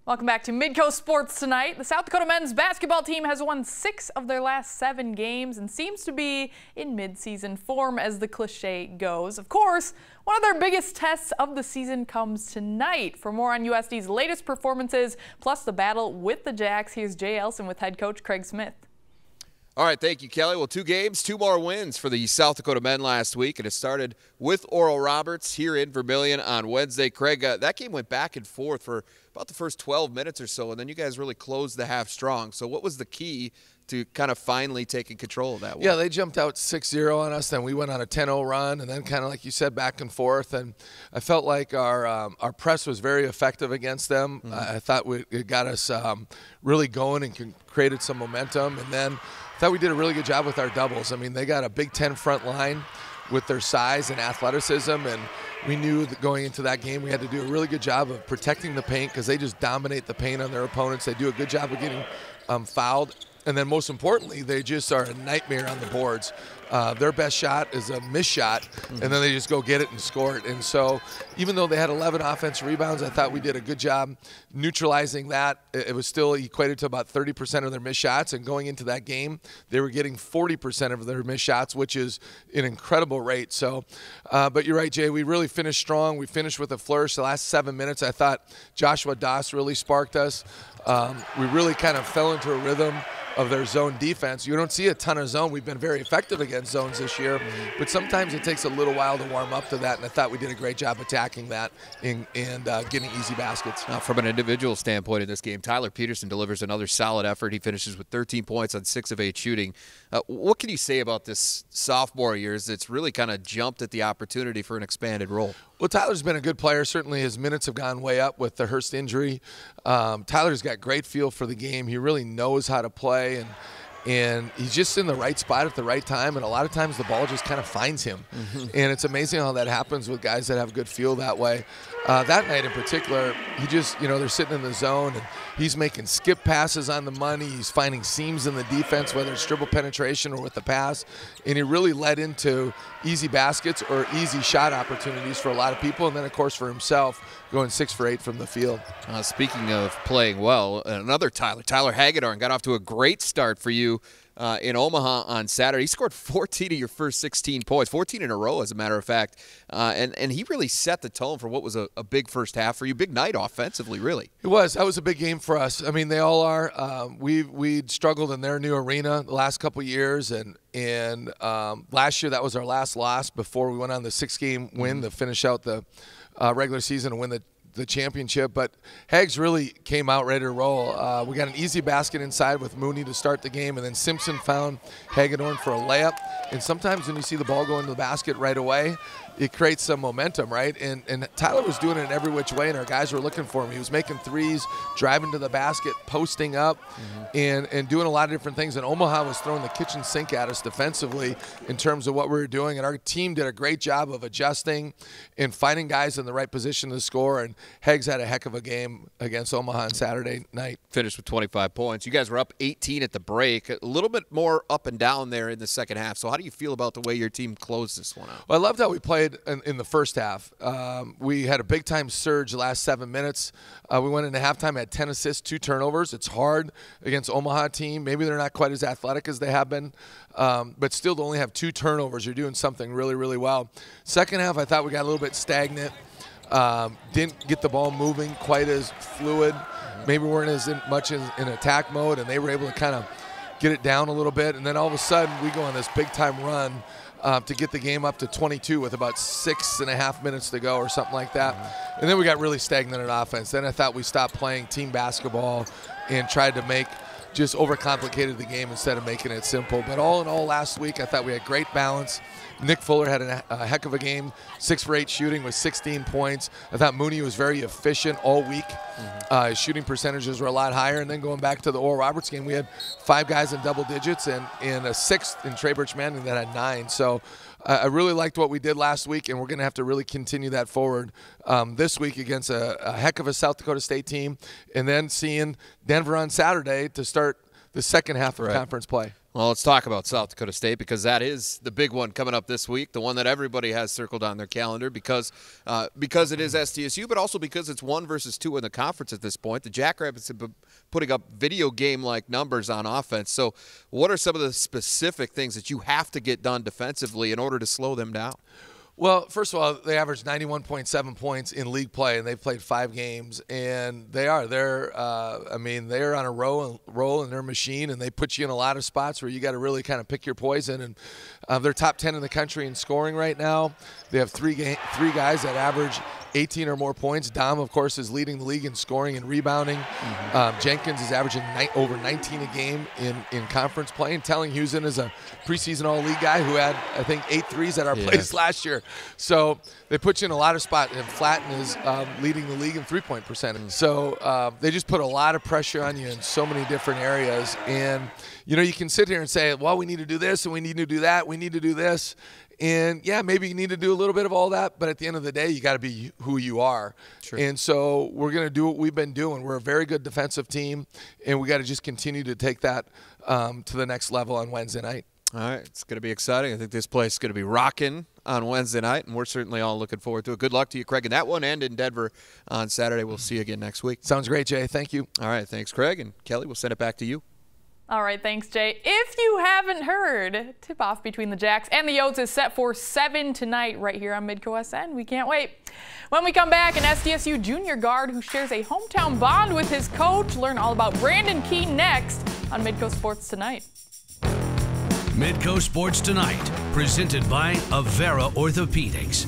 Welcome back to Midco Sports tonight. The South Dakota men's basketball team has won 6 of their last 7 games and seems to be in mid-season form, as the cliche goes. Of course, one of their biggest tests of the season comes tonight. For more on USD's latest performances, plus the battle with the Jacks, here's Jay Elsen with head coach Craig Smith. All right, thank you, Kelly. Well, 2 games, 2 more wins for the South Dakota men last week, and it started with Oral Roberts here in Vermilion on Wednesday. Craig, that game went back and forth for about the first 12 minutes or so, and then you guys really closed the half strong. So what was the key to kind of finally taking control of that one? Yeah, they jumped out 6-0 on us, then we went on a 10-0 run, and then kind of like you said, back and forth. And I felt like our press was very effective against them. I thought it got us really going and created some momentum. And then I thought we did a really good job with our doubles. I mean, they got a Big Ten front line with their size and athleticism, and we knew that going into that game we had to do a really good job of protecting the paint because they just dominate the paint on their opponents. They do a good job of getting fouled. And then most importantly, they just are a nightmare on the boards. Their best shot is a missed shot, and then they just go get it and score it. And so even though they had 11 offensive rebounds, I thought we did a good job neutralizing that. It was still equated to about 30% of their missed shots. And going into that game, they were getting 40% of their missed shots, which is an incredible rate. So, but you're right, Jay, we really finished strong. We finished with a flourish. The last 7 minutes, I thought Joshua Doss really sparked us. We really kind of fell into a rhythm of their zone defense. You don't see a ton of zone. We've been very effective against zones this year, but sometimes it takes a little while to warm up to that, and I thought we did a great job attacking that and getting easy baskets. Now, from an individual standpoint in this game, Tyler Peterson delivers another solid effort. He finishes with 13 points on 6 of 8 shooting. What can you say about this sophomore years that's really kind of jumped at the opportunity for an expanded role? Well, Tyler's been a good player. Certainly his minutes have gone way up with the Hurst injury. Tyler's got great feel for the game. He really knows how to play, and he's just in the right spot at the right time, and a lot of times the ball just kind of finds him. And it's amazing how that happens with guys that have good feel that way. That night in particular, he just, they're sitting in the zone, and he's making skip passes on the money. He's finding seams in the defense, whether it's dribble penetration or with the pass, and he really led into easy baskets or easy shot opportunities for a lot of people, and then, of course, for himself, going 6 for 8 from the field. Speaking of playing well, another Tyler Hagedorn got off to a great start for you in Omaha on Saturday. He scored 14 of your first 16 points, 14 in a row, as a matter of fact. And he really set the tone for what was a big first half for you. Big night offensively, really. It was. That was a big game for us. I mean, they all are. We'd struggled in their new arena the last couple of years, and last year that was our last loss before we went on the 6-game win to finish out the regular season and win the championship. But Hags really came out ready to roll. We got an easy basket inside with Mooney to start the game, and then Simpson found Hagedorn for a layup. And sometimes when you see the ball go into the basket right away, it creates some momentum, right? And Tyler was doing it in every which way, and our guys were looking for him. He was making threes, driving to the basket, posting up, and doing a lot of different things. And Omaha was throwing the kitchen sink at us defensively in terms of what we were doing. And our team did a great job of adjusting and finding guys in the right position to score. And Hags had a heck of a game against Omaha on Saturday night. Finished with 25 points. You guys were up 18 at the break. A little bit more up and down there in the second half. So how do you feel about the way your team closed this one out? Well, I loved how we played in the first half. We had a big-time surge the last 7 minutes. We went into halftime, had 10 assists, 2 turnovers. It's hard against Omaha team. Maybe they're not quite as athletic as they have been, but still to only have 2 turnovers, you're doing something really, really well. Second half, I thought we got a little bit stagnant. Didn't get the ball moving quite as fluid. Maybe weren't as much in attack mode, and they were able to kind of get it down a little bit. And then all of a sudden, we go on this big-time run to get the game up to 22 with about 6.5 minutes to go or something like that. And then we got really stagnant in offense. Then I thought we stopped playing team basketball and tried to just overcomplicated the game instead of making it simple. But all in all, last week, I thought we had great balance. Nick Fuller had a heck of a game, 6 for 8 shooting with 16 points. I thought Mooney was very efficient all week. His shooting percentages were a lot higher. And then going back to the Oral Roberts game, we had 5 guys in double digits and a 6th in Trey Birch-Manning that had 9. So I really liked what we did last week, and we're going to have to really continue that forward this week against a heck of a South Dakota State team, and then seeing Denver on Saturday to start the second half of conference play. Well, let's talk about South Dakota State because that is the big one coming up this week, the one that everybody has circled on their calendar because it is SDSU, but also because it's 1 versus 2 in the conference at this point. The Jackrabbits have been putting up video game-like numbers on offense. So what are some of the specific things that you have to get done defensively in order to slow them down? Well, first of all, they averaged 91.7 points in league play, and they've played 5 games, and they're on a roll in their machine, and they put you in a lot of spots where you got to really kind of pick your poison. And they're top 10 in the country in scoring right now. They have three guys that average 18 or more points. Dom, of course, is leading the league in scoring and rebounding. Jenkins is averaging over 19 a game in conference play. And Tellinghusen is a preseason all-league guy who had, I think, 8 threes at our place last year. So they put you in a lot of spots. And Flatten is leading the league in three-point percentage. So they just put a lot of pressure on you in so many different areas. And, you know, you can sit here and say, well, we need to do this and we need to do that. We need to do this. And, yeah, maybe you need to do a little bit of all that, but at the end of the day, you got to be who you are. Sure. And so we're going to do what we've been doing. We're a very good defensive team, and we got to just continue to take that to the next level on Wednesday night. All right, it's going to be exciting. I think this place is going to be rocking on Wednesday night, and we're certainly all looking forward to it. Good luck to you, Craig, in that one and in Denver on Saturday. We'll see you again next week. Sounds great, Jay. Thank you. All right, thanks, Craig. And Kelly, we'll send it back to you. All right, thanks, Jay. If you haven't heard, tip-off between the Jacks and the Yotes is set for 7 tonight right here on Midco SN. We can't wait. When we come back, an SDSU junior guard who shares a hometown bond with his coach. Learn all about Brandon Key next on Midco Sports Tonight. Midco Sports Tonight, presented by Avera Orthopedics.